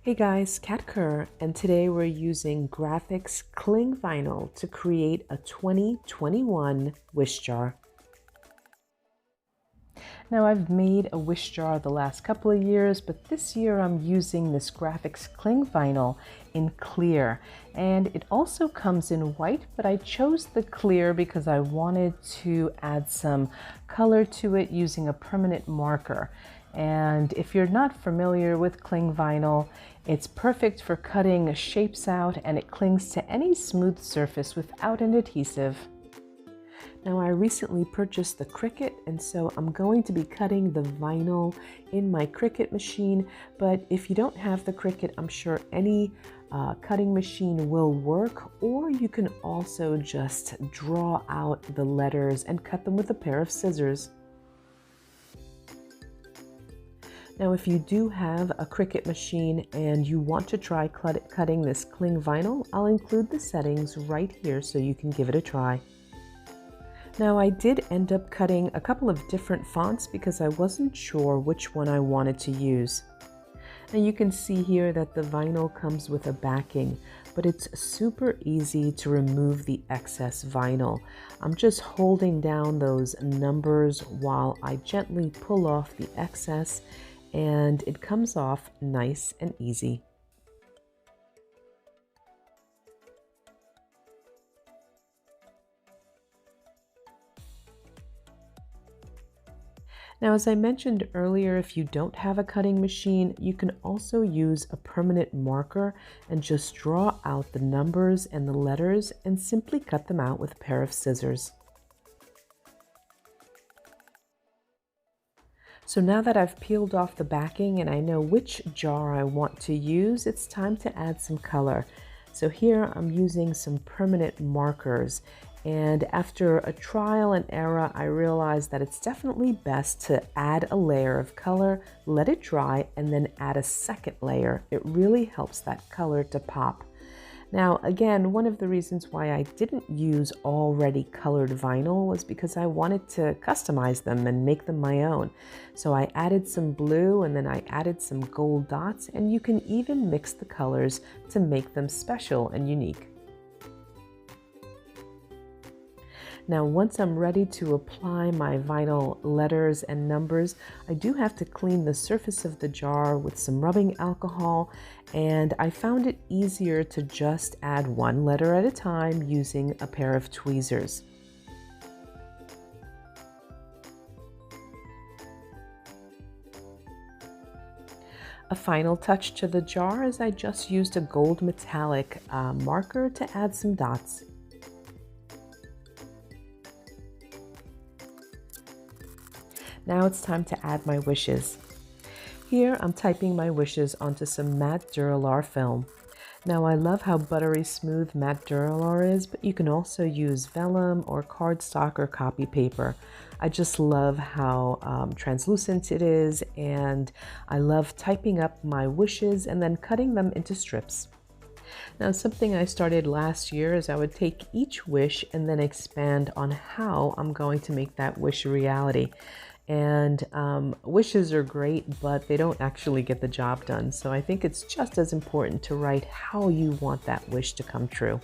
Hey guys, Kat Kerr, and today we're using Grafix Cling Vinyl to create a 2021 wish jar. Now I've made a wish jar the last couple of years, but this year I'm using this Grafix Cling Vinyl in clear. And it also comes in white, but I chose the clear because I wanted to add some color to it using a permanent marker. And if you're not familiar with cling vinyl, it's perfect for cutting shapes out, and it clings to any smooth surface without an adhesive. Now I recently purchased the Cricut, and so I'm going to be cutting the vinyl in my Cricut machine, but if you don't have the Cricut, I'm sure any cutting machine will work, or you can also just draw out the letters and cut them with a pair of scissors. Now, if you do have a Cricut machine and you want to try cutting this cling vinyl, I'll include the settings right here so you can give it a try. Now, I did end up cutting a couple of different fonts because I wasn't sure which one I wanted to use. And you can see here that the vinyl comes with a backing, but it's super easy to remove the excess vinyl. I'm just holding down those numbers while I gently pull off the excess, and it comes off nice and easy. Now, as I mentioned earlier, if you don't have a cutting machine, you can also use a permanent marker and just draw out the numbers and the letters and simply cut them out with a pair of scissors. So now that I've peeled off the backing and I know which jar I want to use, it's time to add some color. So here I'm using some permanent markers, and after a trial and error, I realized that it's definitely best to add a layer of color, let it dry, and then add a second layer. It really helps that color to pop. Now, again, one of the reasons why I didn't use already colored vinyl was because I wanted to customize them and make them my own. So I added some blue and then I added some gold dots, and you can even mix the colors to make them special and unique. Now, once I'm ready to apply my vinyl letters and numbers, I do have to clean the surface of the jar with some rubbing alcohol, and I found it easier to just add one letter at a time using a pair of tweezers. A final touch to the jar is I just used a gold metallic marker to add some dots. Now it's time to add my wishes. Here I'm typing my wishes onto some matte Duralar film. Now I love how buttery smooth matte Duralar is, but you can also use vellum or cardstock or copy paper. I just love how translucent it is, and I love typing up my wishes and then cutting them into strips. Now, something I started last year is I would take each wish and then expand on how I'm going to make that wish a reality. And wishes are great, but they don't actually get the job done. So I think it's just as important to write how you want that wish to come true.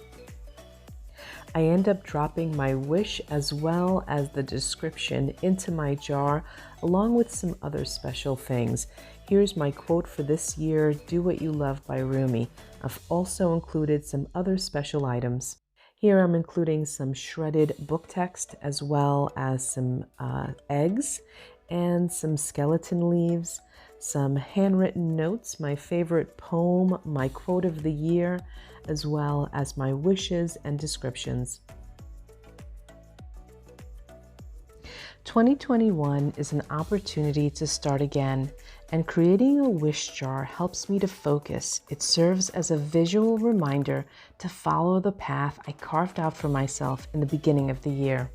I end up dropping my wish as well as the description into my jar, along with some other special things. Here's my quote for this year, "Do What You Love" by Rumi. I've also included some other special items. Here I'm including some shredded book text as well as some eggs and some skeleton leaves, some handwritten notes, my favorite poem, my quote of the year, as well as my wishes and descriptions. 2021 is an opportunity to start again, and creating a wish jar helps me to focus. It serves as a visual reminder to follow the path I carved out for myself in the beginning of the year.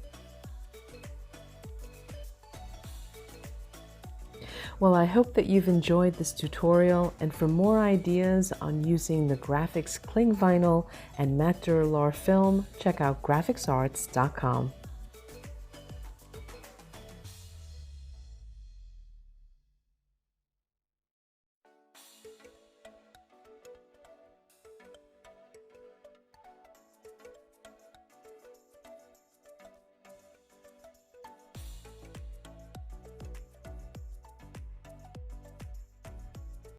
Well, I hope that you've enjoyed this tutorial, and for more ideas on using the Grafix Cling Vinyl and matte Duralar film, check out grafixarts.com.